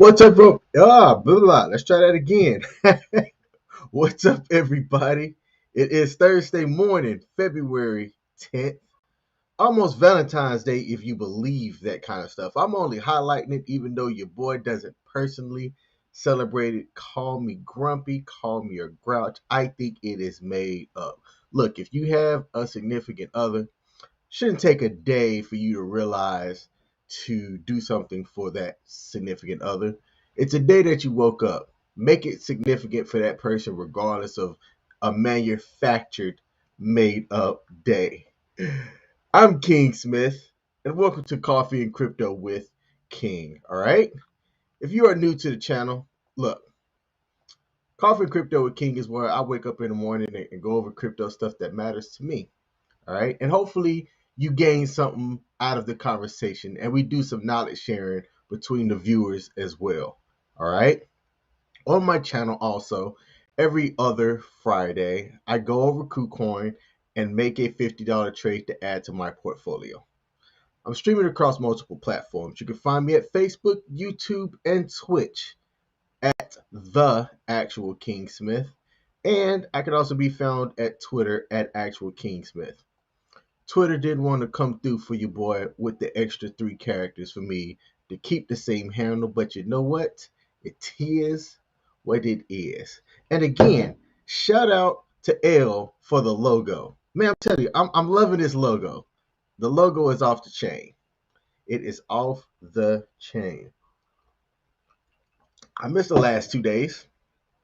What's up, bro? Blah, blah, blah. Let's try that again. What's up, everybody? It is Thursday morning, February 10th. Almost Valentine's Day, if you believe that kind of stuff. I'm only highlighting it, even though your boy doesn't personally celebrate it. Call me grumpy, call me a grouch. I think it is made up. Look, if you have a significant other, shouldn't take a day for you to realize to do something for that significant other. It's a day that you woke up. Make it significant for that person, regardless of a manufactured, made up day. I'm King Smith, and welcome to Coffee and Crypto with King. All right. If you are new to the channel, look, Coffee and Crypto with King is where I wake up in the morning and go over crypto stuff that matters to me. All right. And hopefully you gain something out of the conversation and we do some knowledge sharing between the viewers as well. All right. On my channel, also, every other Friday, I go over KuCoin and make a $50 trade to add to my portfolio. I'm streaming across multiple platforms. You can find me at Facebook, YouTube, and Twitch at The Actual King Smith. And I can also be found at Twitter at Actual King Smith. Twitter didn't want to come through for you, boy, with the extra 3 characters for me to keep the same handle, but you know what? It is what it is. And again, shout out to L for the logo. Man, I'm telling you, I'm loving this logo. The logo is off the chain. It is off the chain. I missed the last 2 days.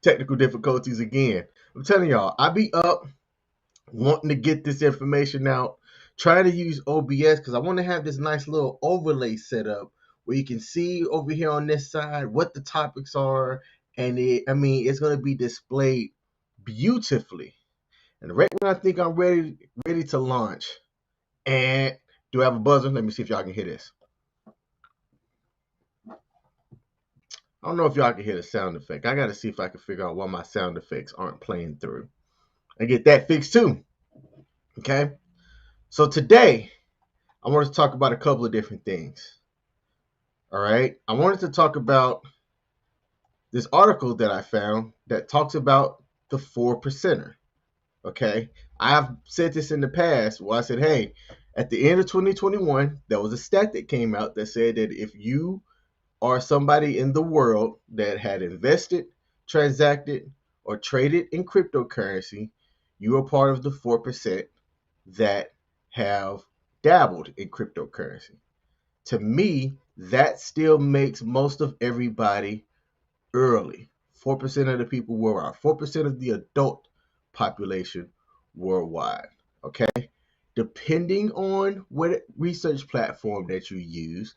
Technical difficulties again. I'm telling y'all, I be up wanting to get this information out, trying to use OBS because I want to have this nice little overlay set up where you can see over here on this side what the topics are, and it's going to be displayed beautifully. And right when I think I'm ready to launch, and do I have a buzzer? Let me see if y'all can hear this. I don't know if y'all can hear the sound effect. I got to see if I can figure out why my sound effects aren't playing through and get that fixed too. Okay. So today, I wanted to talk about a couple of different things. All right. I wanted to talk about this article that I found that talks about the 4%er. Okay. I've said this in the past where I said, hey, at the end of 2021, there was a stat that came out that said that if you are somebody in the world that had invested, transacted, or traded in cryptocurrency, you are part of the 4% that have dabbled in cryptocurrency. To me, that still makes most of everybody early. 4% of the people worldwide, 4% of the adult population worldwide. Okay. Depending on what research platform that you use,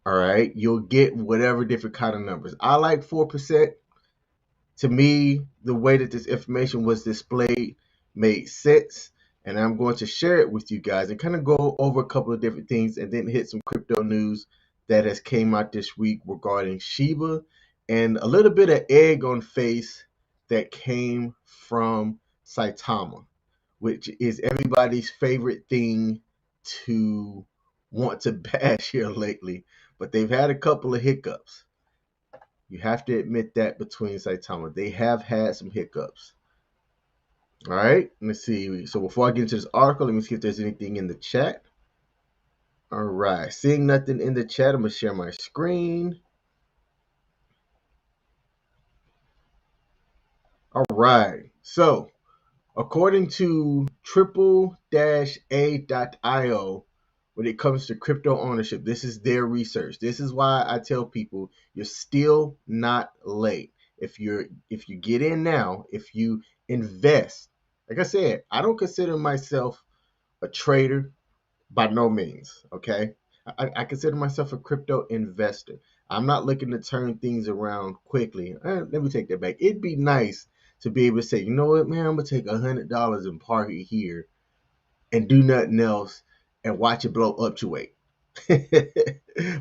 all right, you'll get whatever different kind of numbers. I like 4%. To me, the way that this information was displayed made sense, and I'm going to share it with you guys and kind of go over a couple of different things and then hit some crypto news that has came out this week regarding Shiba and a little bit of egg on face that came from Saitama, which is everybody's favorite thing to want to bash here lately, but they've had a couple of hiccups. You have to admit that between Saitama, they have had some hiccups. All right, let's see. So before I get into this article, let me see if there's anything in the chat. All right, seeing nothing in the chat, I'm gonna share my screen. All right, so according to triple-a.io, when it comes to crypto ownership, this is their research. This is why I tell people you're still not late. If you get in now, if you invest, like I said, I don't consider myself a trader by no means. Okay, I consider myself a crypto investor. I'm not looking to turn things around quickly. Let me take that back. It'd be nice to be able to say, you know what, man, I'm gonna take $100 and park it here and do nothing else and watch it blow up your weight.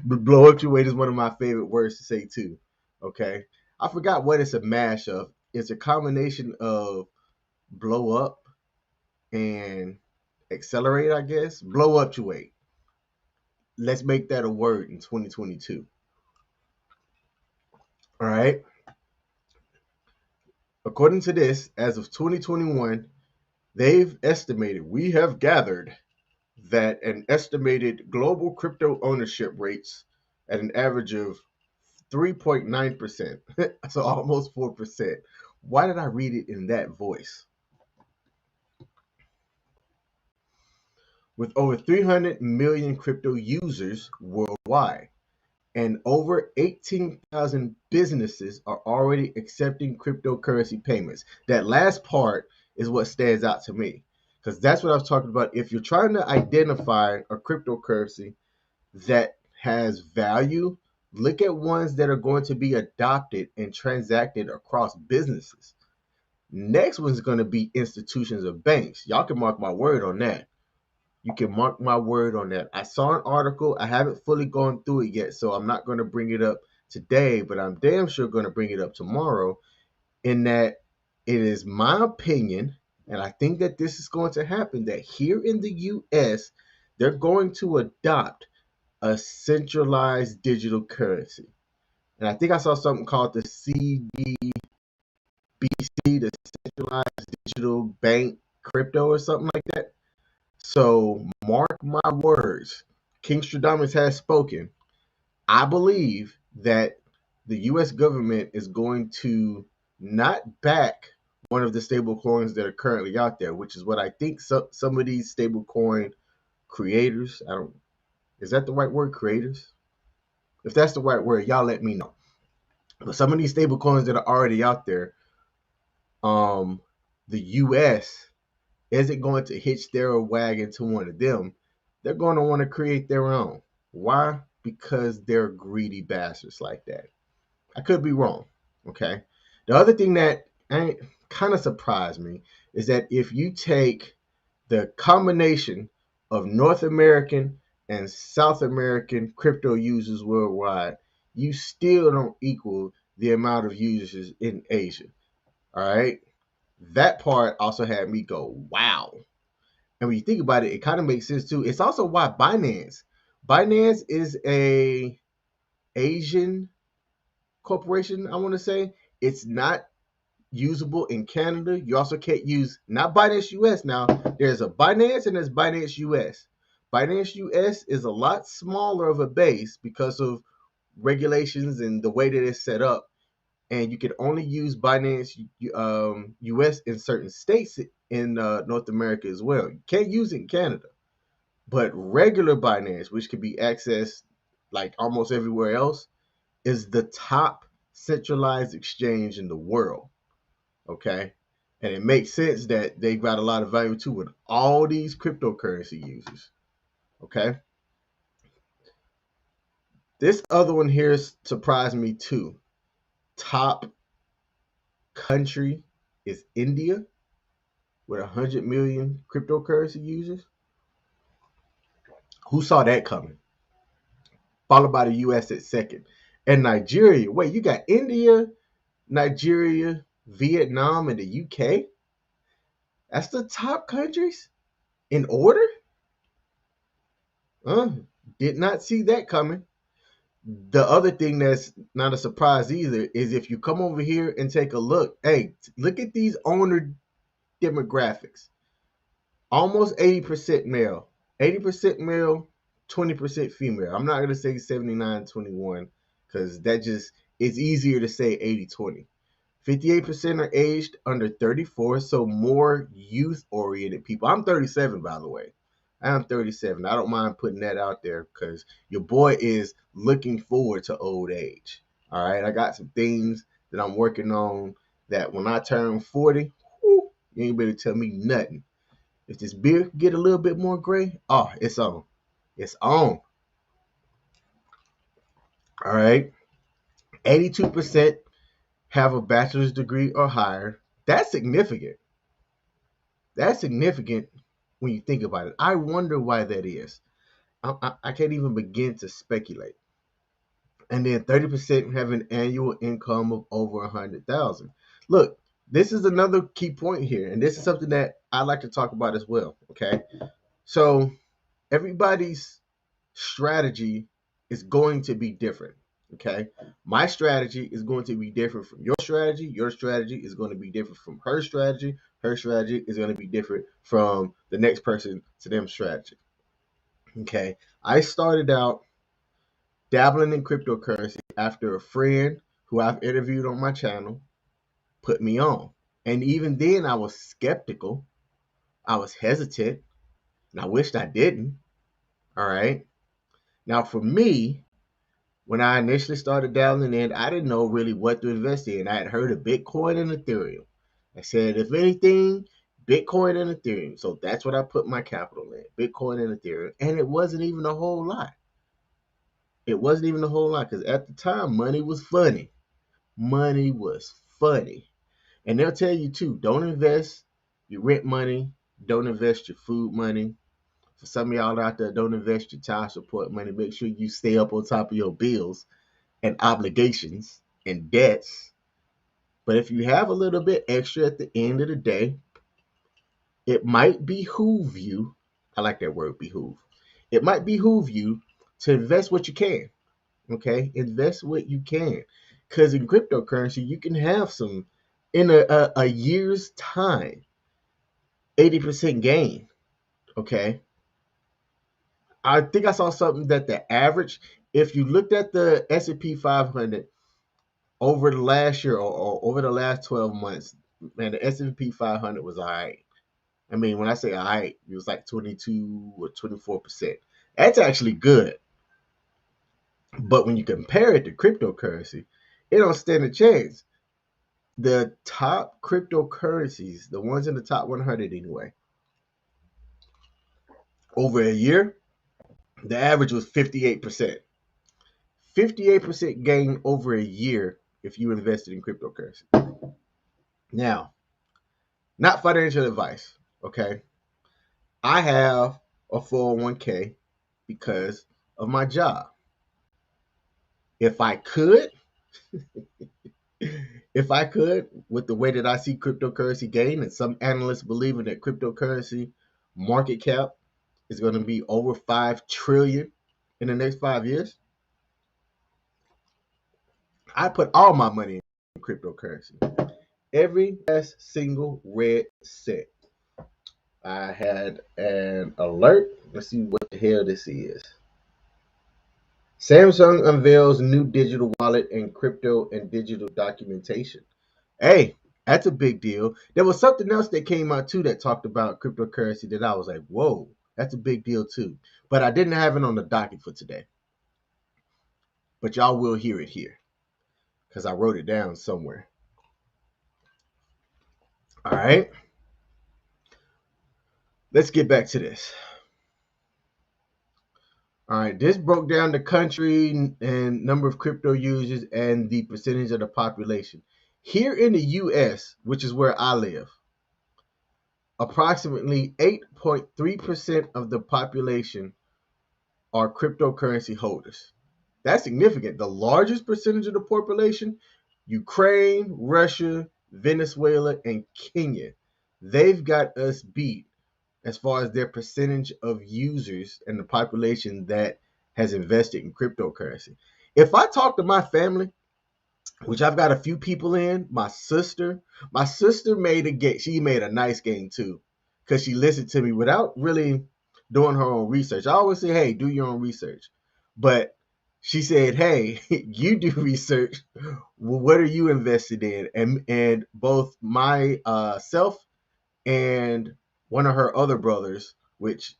Blow up your weight is one of my favorite words to say too. Okay, I forgot what it's a mash of. It's a combination of blow up and accelerate, I guess. Blow up your weight. Let's make that a word in 2022. All right. According to this, as of 2021, we have gathered that an estimated global crypto ownership rates at an average of 3.9%, so almost 4%. Why did I read it in that voice? With over 300 million crypto users worldwide and over 18,000 businesses are already accepting cryptocurrency payments. That last part is what stands out to me because that's what I was talking about. If you're trying to identify a cryptocurrency that has value, look at ones that are going to be adopted and transacted across businesses. Next one's going to be institutions or banks. Y'all can mark my word on that. You can mark my word on that. I saw an article. I haven't fully gone through it yet, so I'm not going to bring it up today, but I'm damn sure going to bring it up tomorrow. In that it is my opinion, and I think that this is going to happen, that here in the US, they're going to adopt a centralized digital currency. And I think I saw something called the CDBC, the Centralized Digital Bank Crypto or something like that. So mark my words. King Stradamus has spoken. I believe that the US government is going to not back one of the stable coins that are currently out there, which is what I think some of these stable coin creators, I don't, is that the right word, creators? If that's the right word, y'all let me know. But some of these stable coins that are already out there, the US isn't going to hitch their wagon to one of them. They're going to want to create their own. Why? Because they're greedy bastards like that. I could be wrong. Okay. The other thing that kind of surprised me is that if you take the combination of North American and South American crypto users worldwide, you still don't equal the amount of users in Asia. All right. That part also had me go, wow. And when you think about it, it kind of makes sense too. It's also why Binance is a Asian corporation, I want to say. It's not usable in Canada. You also can't use, not Binance US now. There's a Binance and there's Binance US. Binance US is a lot smaller of a base because of regulations and the way that it's set up. And you can only use Binance US in certain states in North America as well. You can't use it in Canada. But regular Binance, which can be accessed like almost everywhere else, is the top centralized exchange in the world. Okay. And it makes sense that they got a lot of value too with all these cryptocurrency users. Okay. This other one here surprised me too. Top country is India with 100 million cryptocurrency users. Who saw that coming? Followed by the US at second. And Nigeria. Wait, you got India, Nigeria, Vietnam, and the UK? That's the top countries in order? Uh, did not see that coming. The other thing that's not a surprise either is if you come over here and take a look, hey, look at these owner demographics. Almost 80% male, 80% male, 20% female. I'm not going to say 79-21 because that just, it's easier to say 80-20. 58% are aged under 34, so more youth-oriented people. I'm 37, by the way. I'm 37. I don't mind putting that out there because your boy is looking forward to old age. All right, I got some things that I'm working on that when I turn 40, whew, you ain't better tell me nothing. If this beard get a little bit more gray, oh, it's on. It's on. All right. 82% have a bachelor's degree or higher. That's significant. That's significant when you think about it. I wonder why that is. I can't even begin to speculate. And then 30% have an annual income of over 100,000. Look, this is another key point here, and this is something that I like to talk about as well. Okay, so everybody's strategy is going to be different. Okay. My strategy is going to be different from your strategy. Your strategy is going to be different from her strategy. Her strategy is going to be different from the next person to them strategy. Okay. I started out dabbling in cryptocurrency after a friend who I've interviewed on my channel put me on. And even then, I was skeptical. I was hesitant. And I wished I didn't. All right. Now, for me, when I initially started dabbling in, I didn't know really what to invest in. I had heard of Bitcoin and Ethereum. I said, if anything, Bitcoin and Ethereum. So that's what I put my capital in, Bitcoin and Ethereum. And it wasn't even a whole lot. It wasn't even a whole lot because at the time, money was funny. Money was funny. And they'll tell you too, don't invest your rent money, don't invest your food money. For some of y'all out there, don't invest your child support money. Make sure you stay up on top of your bills and obligations and debts. But if you have a little bit extra at the end of the day, it might behoove you. I like that word, behoove. It might behoove you to invest what you can. Okay, invest what you can, because in cryptocurrency you can have some in a year's time, 80% gain. Okay, I think I saw something that the average, if you looked at the S&P 500 over the last year or over the last 12 months, man, the S&P 500 was all right. I mean, when I say all right, it was like 22 or 24%. That's actually good. But when you compare it to cryptocurrency, it don't stand a chance. The top cryptocurrencies, the ones in the top 100 anyway, over a year, the average was 58%. 58% gain over a year if you invested in cryptocurrency. Now, not financial advice, okay? I have a 401k because of my job. If I could, if I could, with the way that I see cryptocurrency gain, and some analysts believing that cryptocurrency market cap is going to be over 5 trillion in the next 5 years, I put all my money in cryptocurrency. Every last single red cent. I had an alert. Let's see what the hell this is. Samsung unveils new digital wallet and crypto and digital documentation. Hey, that's a big deal. There was something else that came out too that talked about cryptocurrency that I was like, whoa, that's a big deal too. But I didn't have it on the docket for today. But y'all will hear it here because I wrote it down somewhere. All right, let's get back to this. All right, this broke down the country and number of crypto users and the percentage of the population. Here in the US, which is where I live, approximately 8.3% of the population are cryptocurrency holders. That's significant. The largest percentage of the population, Ukraine, Russia, Venezuela, and Kenya, they've got us beat as far as their percentage of users and the population that has invested in cryptocurrency. If I talk to my family, which I've got a few people in, my sister made a game. She made a nice game too, because she listened to me without really doing her own research. I always say, hey, do your own research. But she said, hey, you do research. Well, what are you invested in? And both my self and one of her other brothers, which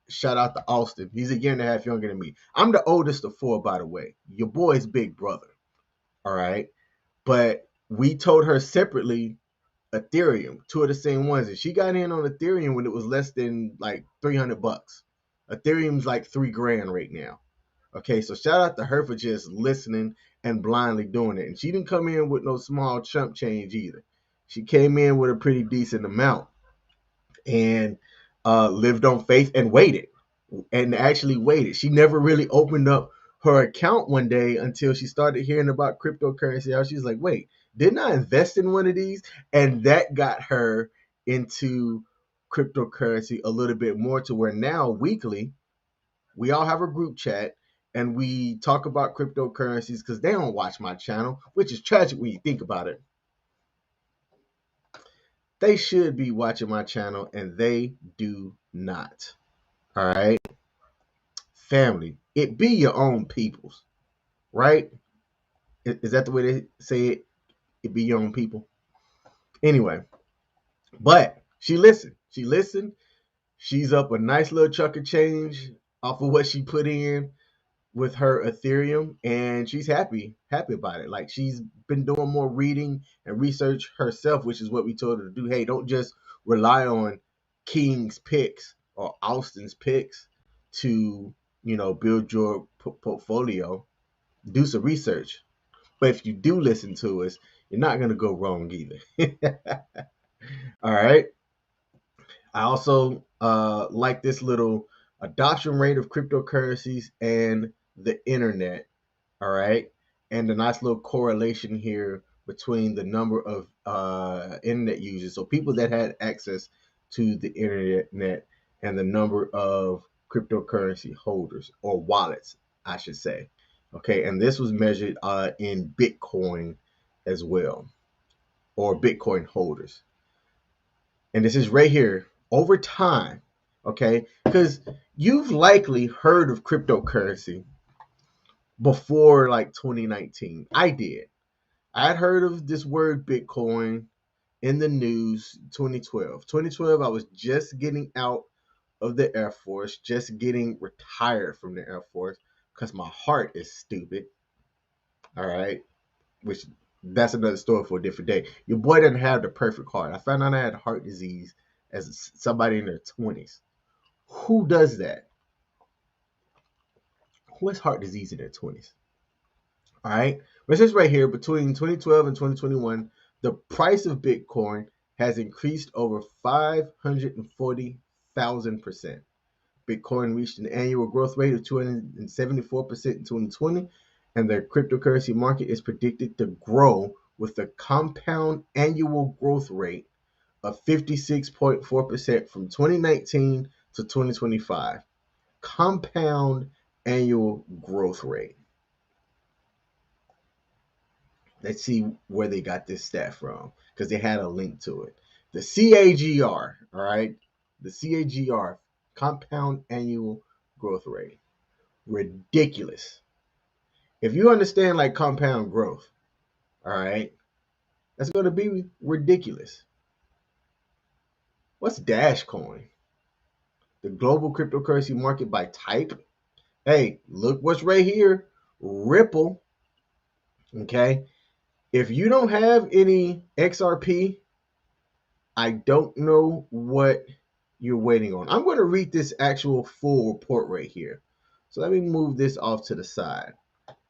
shout out to Austin. He's a year and a half younger than me. I'm the oldest of four, by the way. Your boy's big brother. All right. But we told her separately Ethereum, two of the same ones. And she got in on Ethereum when it was less than like $300. Ethereum's like 3 grand right now. Okay, so shout out to her for just listening and blindly doing it. And she didn't come in with no small chump change either. She came in with a pretty decent amount and lived on faith and waited and actually waited. She never really opened up her account one day until she started hearing about cryptocurrency. She's like, wait, didn't I invest in one of these? And that got her into cryptocurrency a little bit more to where now weekly we all have a group chat and we talk about cryptocurrencies because they don't watch my channel, which is tragic when you think about it. They should be watching my channel and they do not. All right. Family, it be your own people's, right? Is that the way they say it? It be your own people. Anyway, but she listened. She listened. She's up a nice little chunk of change off of what she put in with her Ethereum, and she's happy about it. Like, she's been doing more reading and research herself, which is what we told her to do. Hey, don't just rely on King's picks or Austin's picks to, build your portfolio. Do some research. But if you do listen to us, you're not going to go wrong either. All right. I also like this little adoption rate of cryptocurrencies and the internet. All right. And the nice little correlation here between the number of internet users, so people that had access to the internet, and the number of cryptocurrency holders or wallets, I should say. Okay. And this was measured in Bitcoin as well, or Bitcoin holders. And this is right here over time. Okay. Because you've likely heard of cryptocurrency before like 2019. I did. I'd heard of this word Bitcoin in the news 2012. 2012, I was just getting out of the Air Force, just getting retired from the Air Force because my heart is stupid. All right. Which that's another story for a different day. Your boy didn't have the perfect heart. I found out I had heart disease as somebody in their 20s. Who does that? Who has heart disease in their 20s? All right. But this right here, between 2012 and 2021, the price of Bitcoin has increased over 540,000%. Bitcoin reached an annual growth rate of 274% in 2020, and the cryptocurrency market is predicted to grow with a compound annual growth rate of 56.4% from 2019 to 2025. Compound annual growth rate. Let's see where they got this stat from, because they had a link to it. The CAGR, all right? The CAGR, compound annual growth rate. Ridiculous. If you understand like compound growth, all right, that's going to be ridiculous. What's Dashcoin? The global cryptocurrency market by type. Hey, look what's right here. Ripple. Okay. If you don't have any XRP, I don't know what you're waiting on. I'm going to read this actual full report right here. So let me move this off to the side.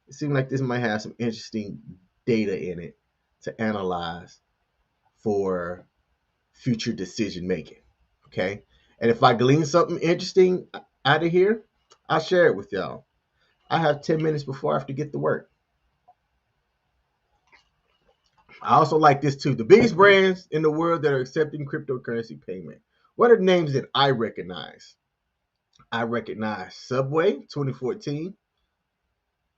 It seems like this might have some interesting data in it to analyze for future decision making. Okay. And if I glean something interesting out of here, I'll share it with y'all. I have 10 minutes before I have to get to work. I also like this too. The biggest brands in the world that are accepting cryptocurrency payment. What are the names that I recognize? I recognize Subway 2014.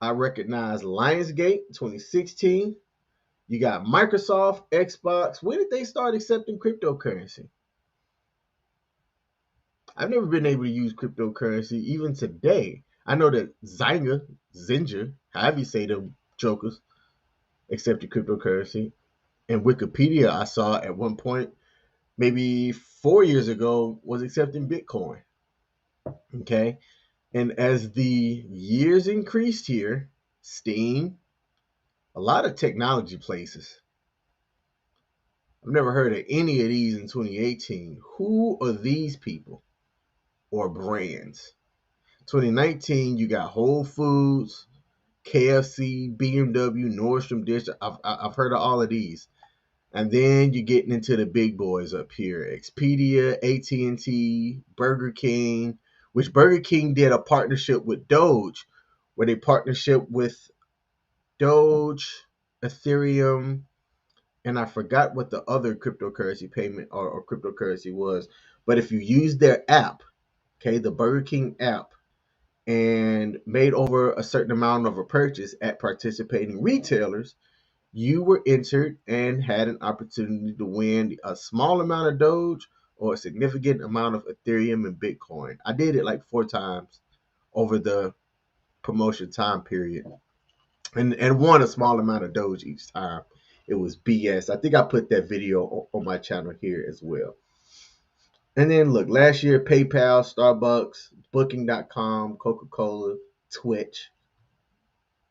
I recognize Lionsgate 2016. You got Microsoft, Xbox. When did they start accepting cryptocurrency? I've never been able to use cryptocurrency even today. I know that Zinger, however you say them jokers, accepted cryptocurrency. And Wikipedia, I saw at one point, maybe 4 years ago, was accepting Bitcoin. Okay. And as the years increased here, Steam, a lot of technology places. I've never heard of any of these in 2018. Who are these people or brands? 2019, you got Whole Foods, KFC, BMW, Nordstrom Dish. I've heard of all of these. And then you're getting into the big boys up here. Expedia, AT&T, Burger King, which Burger King did a partnership with Doge, where they partnership with Doge, Ethereum, and I forgot what the other cryptocurrency payment or cryptocurrency was. But if you use their app, okay, the Burger King app, and made over a certain amount of a purchase at participating retailers, you were entered and had an opportunity to win a small amount of Doge or a significant amount of Ethereum and Bitcoin. I did it like 4 times over the promotion time period, and won a small amount of Doge each time. It was BS. I think I put that video on my channel here as well. And then look, last year, PayPal, Starbucks, Booking.com, Coca-Cola, Twitch.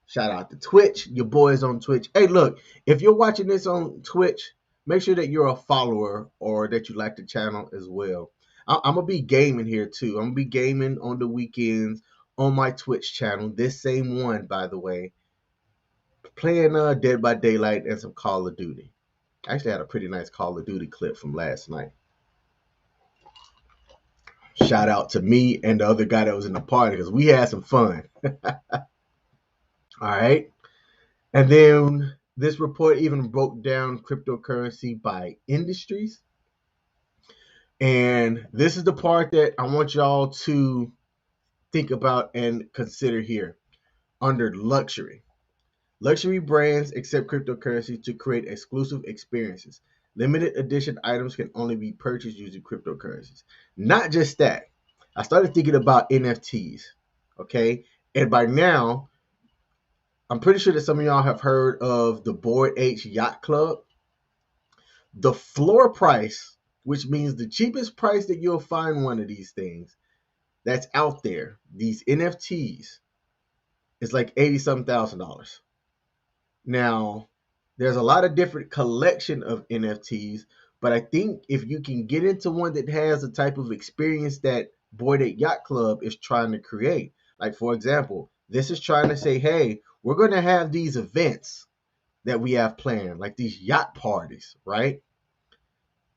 Shout out to Twitch, your boys on Twitch. Hey, look, if you're watching this on Twitch, make sure that you're a follower or that you like the channel as well. I'm going to be gaming here too. I'm going to be gaming on the weekends on my Twitch channel. This same one, by the way. Playing Dead by Daylight and some Call of Duty. I actually had a pretty nice Call of Duty clip from last night. Shout out to me and the other guy that was in the party because we had some fun. All right. And then this report even broke down cryptocurrency by industries. And this is the part that I want y'all to think about and consider here under luxury. Luxury brands accept cryptocurrency to create exclusive experiences. Limited edition items can only be purchased using cryptocurrencies. Not just that. I started thinking about NFTs, okay? And by now, I'm pretty sure that some of y'all have heard of the Bored Ape Yacht Club. The floor price, which means the cheapest price that you'll find one of these things that's out there, these NFTs, is like $80-some thousand. Now, there's a lot of different collection of NFTs, but I think if you can get into one that has a type of experience that Bored Ape Yacht Club is trying to create, like for example, this is trying to say, hey, we're going to have these events that we have planned, like these yacht parties, right?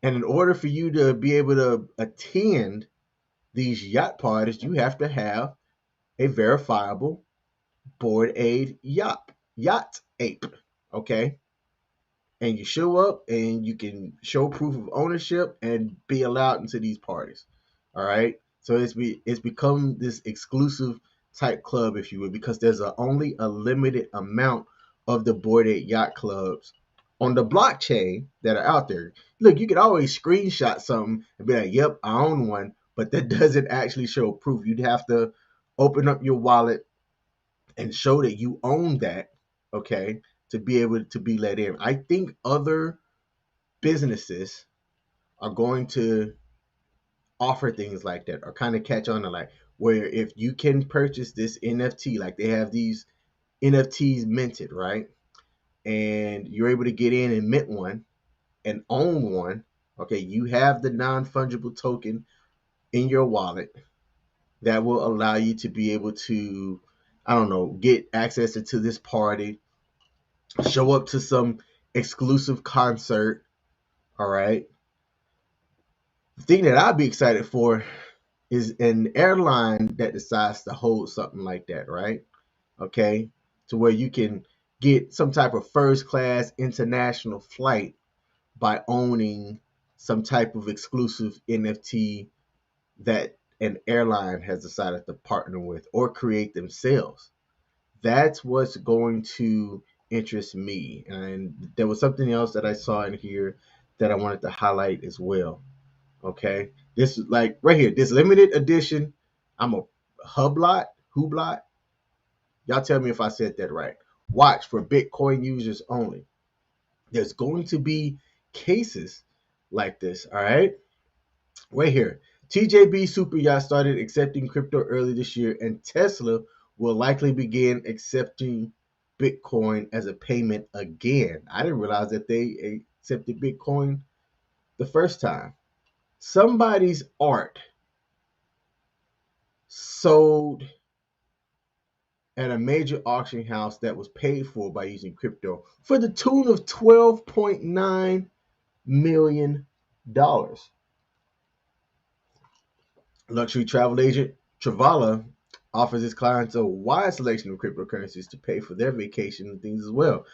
And in order for you to be able to attend these yacht parties, you have to have a verifiable Bored Ape yacht ape, okay? And you show up and you can show proof of ownership and be allowed into these parties. All right. So it's become this exclusive type club, if you will, because there's only a limited amount of the Bored Ape Yacht Clubs on the blockchain that are out there. Look, you can always screenshot something and be like, yep, I own one, but that doesn't actually show proof. You'd have to open up your wallet and show that you own that, okay, to be able to be let in. I think other businesses are going to offer things like that or kind of catch on to like where if you can purchase this NFT, like they have these NFTs minted, right? And you're able to get in and mint one and own one. Okay, you have the non-fungible token in your wallet that will allow you to be able to, I don't know, get access to this party, show up to some exclusive concert. All right. The thing that I'd be excited for is an airline that decides to hold something like that, right? Okay. To where you can get some type of first class international flight by owning some type of exclusive NFT that an airline has decided to partner with or create themselves. That's what's going to interest me. And there was something else that I saw in here that I wanted to highlight as well. Okay. This is like right here, this limited edition. I'm a hublot. Y'all tell me if I said that right. Watch for Bitcoin users only. There's going to be cases like this. All right. Right here. TJB Super Yacht started accepting crypto early this year, and Tesla will likely begin accepting Bitcoin as a payment again. I didn't realize that they accepted Bitcoin the first time. Somebody's art sold at a major auction house that was paid for by using crypto for the tune of $12.9 million. Luxury travel agent Travala offers its clients a wide selection of cryptocurrencies to pay for their vacation and things as well.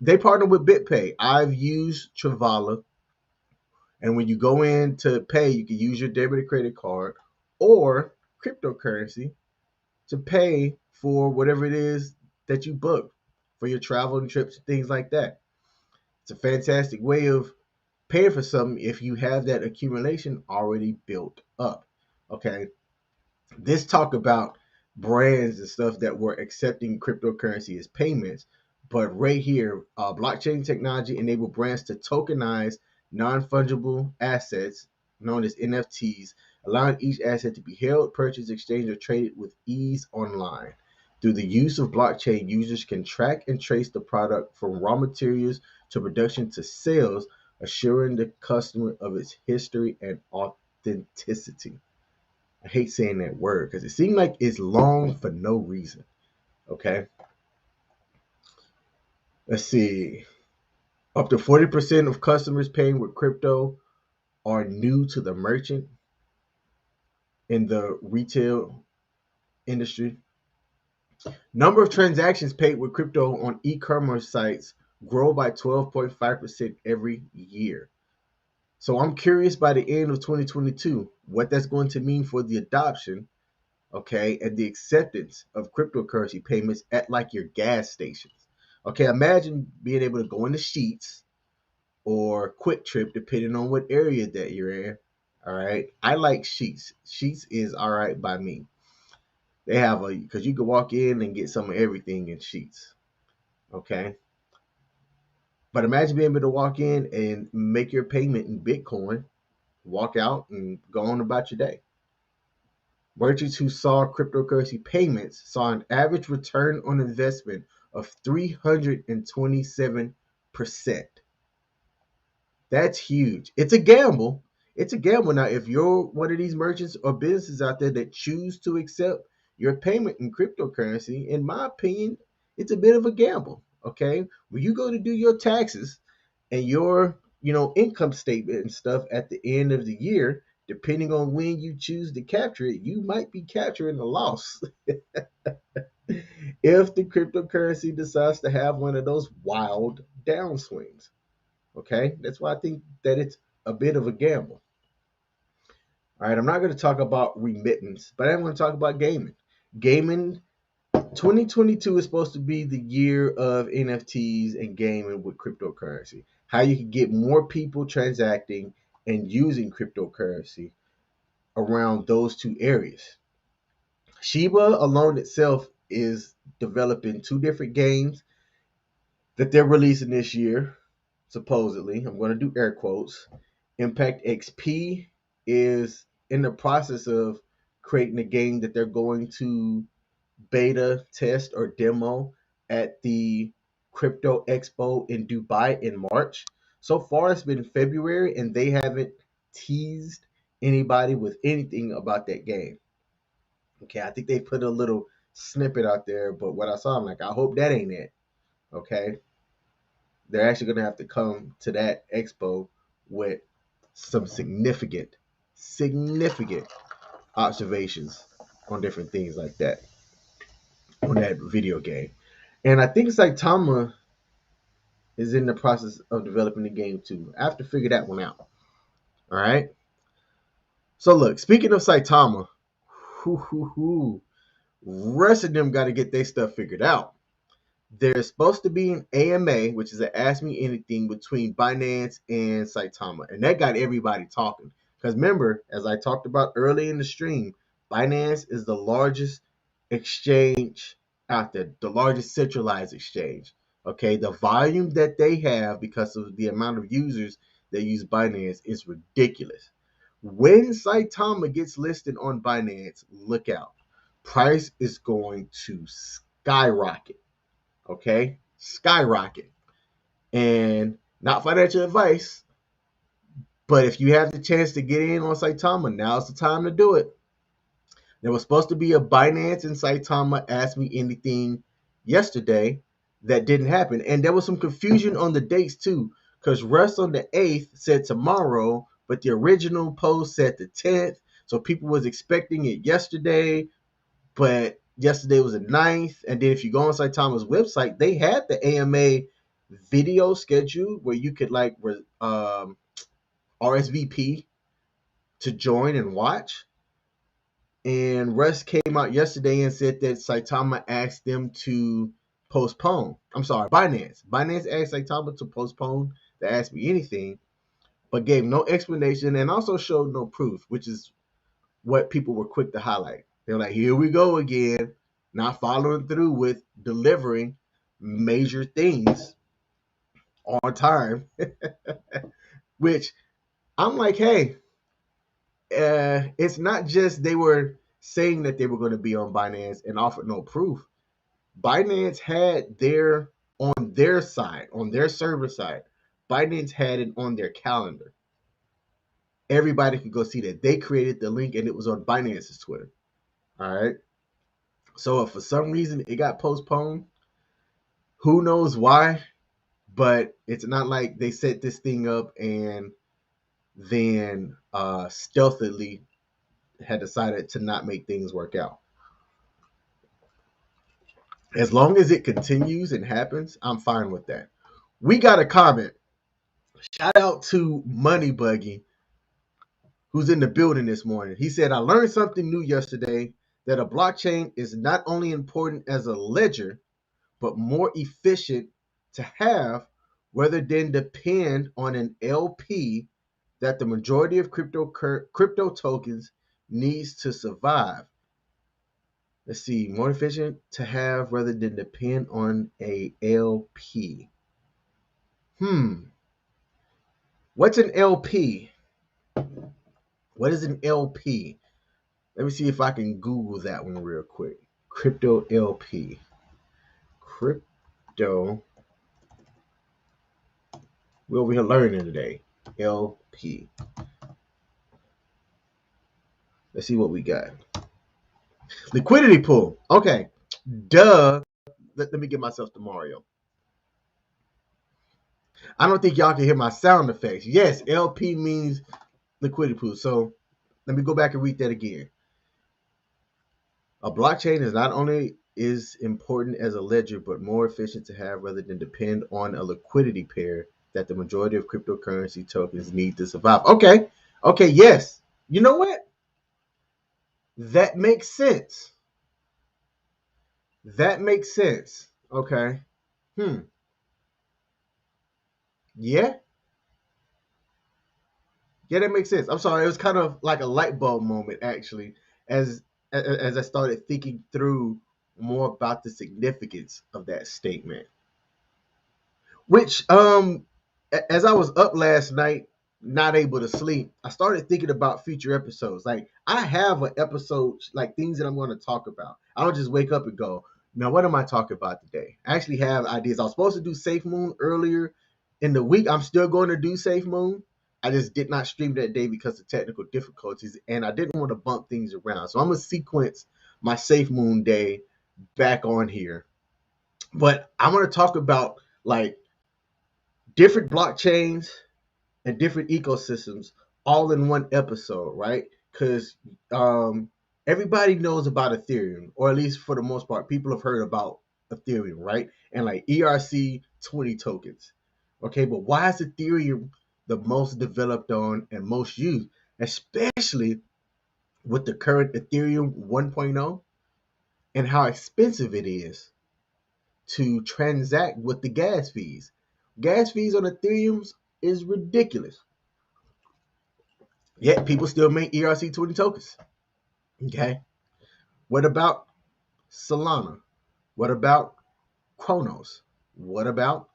They partner with BitPay. I've used Travala, and when you go in to pay, you can use your debit or credit card or cryptocurrency to pay for whatever it is that you book for your travel and trips and things like that. It's a fantastic way of paying for something if you have that accumulation already built up. Okay. This talk about brands and stuff that were accepting cryptocurrency as payments, but right here, blockchain technology enabled brands to tokenize non-fungible assets known as NFTs, allowing each asset to be held, purchased, exchanged, or traded with ease online. Through the use of blockchain, users can track and trace the product from raw materials to production to sales, assuring the customer of its history and authenticity. I hate saying that word because it seems like it's long for no reason. Okay. Let's see. Up to 40% of customers paying with crypto are new to the merchant in the retail industry. Number of transactions paid with crypto on e-commerce sites grow by 12.5% every year. So I'm curious by the end of 2022 what that's going to mean for the adoption, okay, and the acceptance of cryptocurrency payments at like your gas stations. Okay, imagine being able to go into Sheets or Quick Trip, depending on what area that you're in. All right, I like Sheets. Sheets is all right by me. They have a because you can walk in and get some of everything in Sheets. Okay, but imagine being able to walk in and make your payment in Bitcoin, walk out and go on about your day. Merchants who saw cryptocurrency payments saw an average return on investment of 327%. That's huge. It's a gamble. It's a gamble. Now, if you're one of these merchants or businesses out there that choose to accept your payment in cryptocurrency, in my opinion, it's a bit of a gamble. Okay. When you go to do your taxes and your, income statement and stuff at the end of the year, depending on when you choose to capture it, you might be capturing a loss if the cryptocurrency decides to have one of those wild downswings. Okay, that's why I think that it's a bit of a gamble. All right, I'm not going to talk about remittance, but I'm going to talk about gaming. Gaming 2022 is supposed to be the year of NFTs and gaming with cryptocurrency. How you can get more people transacting and using cryptocurrency around those two areas. Shiba alone itself is developing two different games that they're releasing this year, supposedly. I'm going to do air quotes. Impact XP is in the process of creating a game that they're going to beta test or demo at the Crypto Expo in Dubai in March. So far, it's been February, and they haven't teased anybody with anything about that game. Okay, I think they put a little snippet out there, but what I saw, I'm like, I hope that ain't it. Okay, they're actually going to have to come to that expo with some significant observations on different things like that on that video game. And I think Saitama is in the process of developing the game too. I have to figure that one out. All right. So look, speaking of Saitama, rest of them got to get their stuff figured out. There's supposed to be an AMA, which is an Ask Me Anything between Binance and Saitama. And that got everybody talking. Because remember, as I talked about early in the stream, Binance is the largest exchange out there, the largest centralized exchange. Okay, the volume that they have because of the amount of users that use Binance is ridiculous. When Saitama gets listed on Binance, look out. Price is going to skyrocket. Okay, skyrocket. And not financial advice, but if you have the chance to get in on Saitama, now's the time to do it. There was supposed to be a Binance and Saitama Ask Me Anything yesterday that didn't happen. And there was some confusion on the dates too, because Russ on the 8th said tomorrow, but the original post said the 10th. So people was expecting it yesterday, but yesterday was the 9th. And then if you go on Saitama's website, they had the AMA video scheduled where you could like RSVP to join and watch. And Russ came out yesterday and said that Saitama asked them to postpone. I'm sorry, Binance. Binance asked Saitama to postpone the Ask Me Anything, but gave no explanation and also showed no proof, which is what people were quick to highlight. They're like, here we go again, not following through with delivering major things on time, which I'm like, hey, it's not just they were saying that they were going to be on Binance and offered no proof. Binance had their on their side, on their server side, Binance had it on their calendar. Everybody could go see that. They created the link and it was on Binance's Twitter. All right. So if for some reason it got postponed, who knows why? But it's not like they set this thing up and then stealthily had decided to not make things work out. As long as it continues and happens, I'm fine with that. We got a comment. Shout out to Money Buggy, who's in the building this morning. He said, I learned something new yesterday, that a blockchain is not only important as a ledger, but more efficient to have rather than depend on an LP that the majority of crypto tokens needs to survive. Let's see, more efficient to have rather than depend on a LP. What's an LP? What is an LP? Let me see if I can Google that one real quick. Crypto LP. Crypto. We're over here learning today. LP. Let's see what we got. Liquidity pool. Okay. Duh. Let me get myself to Mario. I don't think y'all can hear my sound effects. Yes, LP means liquidity pool. So let me go back and read that again. A blockchain is not only is important as a ledger, but more efficient to have rather than depend on a liquidity pair that the majority of cryptocurrency tokens need to survive. Okay. Okay, yes. You know what? That makes sense. That makes sense. Okay. Yeah. Yeah, that makes sense. I'm sorry. It was kind of like a light bulb moment, actually, as as I started thinking through more about the significance of that statement. Which, as I was up last night, not able to sleep, I started thinking about future episodes. Like I have an episode, like things that I'm going to talk about. I don't just wake up and go, now what am I talking about today? I actually have ideas. I was supposed to do Safe Moon earlier in the week. I'm still going to do Safe Moon. I just did not stream that day because of technical difficulties, and I didn't want to bump things around. So I'm gonna sequence my Safe Moon day back on here. But I'm gonna talk about like different blockchains and different ecosystems all in one episode, right? Because everybody knows about Ethereum, or at least for the most part, people have heard about Ethereum, right? And like ERC20 tokens. Okay, but why is Ethereum the most developed on and most used, especially with the current Ethereum 1.0 and how expensive it is to transact with the gas fees? Gas fees on Ethereum is ridiculous. Yet people still make ERC20 tokens. Okay. What about Solana? What about Chronos? What about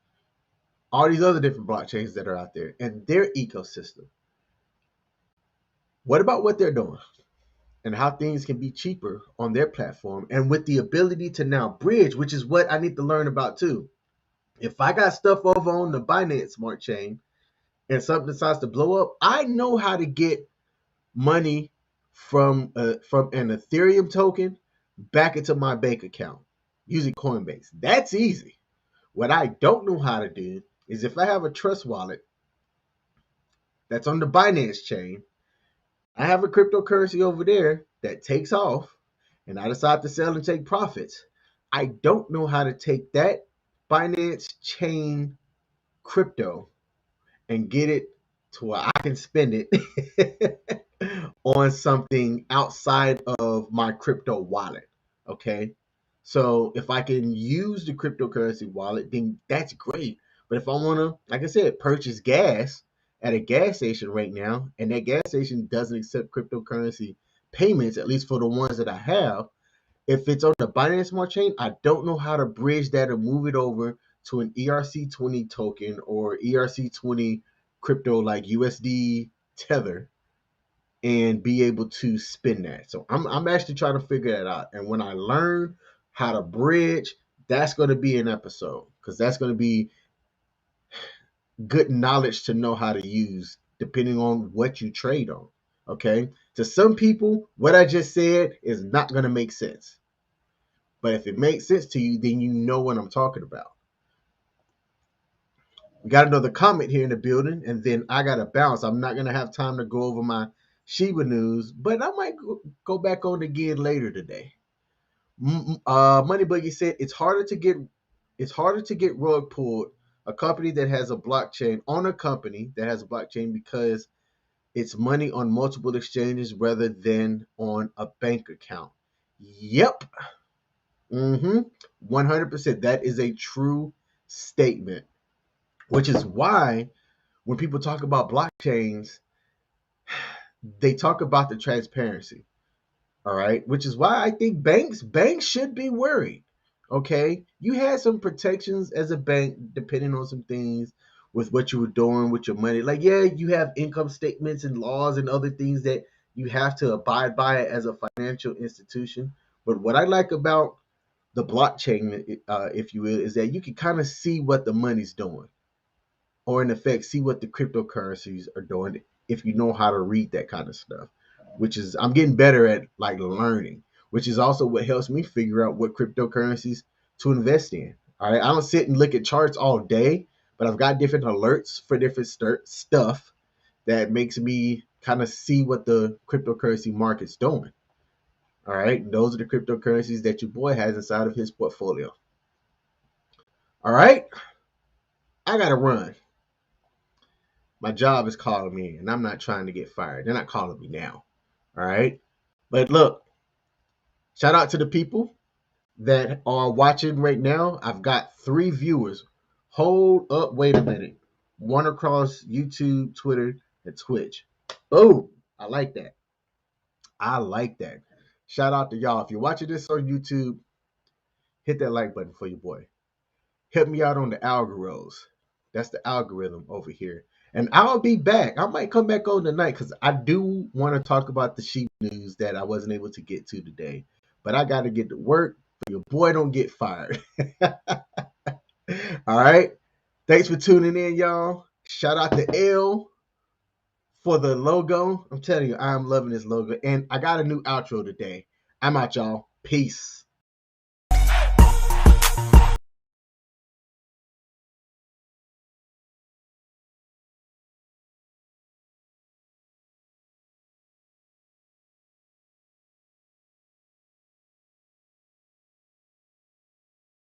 all these other different blockchains that are out there and their ecosystem? What about what they're doing and how things can be cheaper on their platform and with the ability to now bridge, which is what I need to learn about too. If I got stuff over on the Binance Smart Chain and something decides to blow up, I know how to get money from an Ethereum token back into my bank account using Coinbase. That's easy. What I don't know how to do is if I have a trust wallet that's on the Binance chain, I have a cryptocurrency over there that takes off, and I decide to sell and take profits. I don't know how to take that Binance chain crypto and get it to where I can spend it on something outside of my crypto wallet. Okay. So if I can use the cryptocurrency wallet, then that's great. But if I want to, like I said, purchase gas at a gas station right now, and that gas station doesn't accept cryptocurrency payments, at least for the ones that I have, if it's on the Binance Smart Chain, I don't know how to bridge that or move it over to an ERC20 token or ERC20 crypto like USD Tether and be able to spin that. So I'm actually trying to figure that out. And when I learn how to bridge, that's going to be an episode because that's going to be good knowledge to know how to use depending on what you trade on. Okay. To some people, what I just said is not going to make sense. But if it makes sense to you, then you know what I'm talking about. We got another comment here in the building, and then I got to bounce. I'm not going to have time to go over my Shiba news, but I might go back on again later today. Money Boogie said it's harder to get rug pulled a company that has a blockchain on a company that has a blockchain because it's money on multiple exchanges rather than on a bank account. Yep. 100%. That is a true statement, which is why when people talk about blockchains, they talk about the transparency. All right, which is why I think banks should be worried. Okay, you had some protections as a bank depending on some things with what you were doing with your money. Like, yeah, you have income statements and laws and other things that you have to abide by as a financial institution. But what I like about the blockchain, if you will, is that you can kind of see what the money's doing, or in effect, see what the cryptocurrencies are doing if you know how to read that kind of stuff. Which is, I'm getting better at like learning, which is also what helps me figure out what cryptocurrencies to invest in. All right, I don't sit and look at charts all day, but I've got different alerts for different stuff that makes me kind of see what the cryptocurrency market's doing. All right, those are the cryptocurrencies that your boy has inside of his portfolio. All right, I gotta run. My job is calling me, and I'm not trying to get fired. They're not calling me now. All right, but look, shout out to the people that are watching right now. I've got 3 viewers. Hold up, wait a minute. One across YouTube, Twitter, and Twitch. Oh, I like that. I like that. Shout out to y'all. If you're watching this on YouTube, hit that like button for your boy. Help me out on the algorithms. That's the algorithm over here. And I'll be back. I might come back on tonight because I do want to talk about the sheep news that I wasn't able to get to today. But I got to get to work. Your boy don't get fired. All right. Thanks for tuning in, y'all. Shout out to L for the logo. I'm telling you, I'm loving this logo. And I got a new outro today. I'm out, y'all. Peace.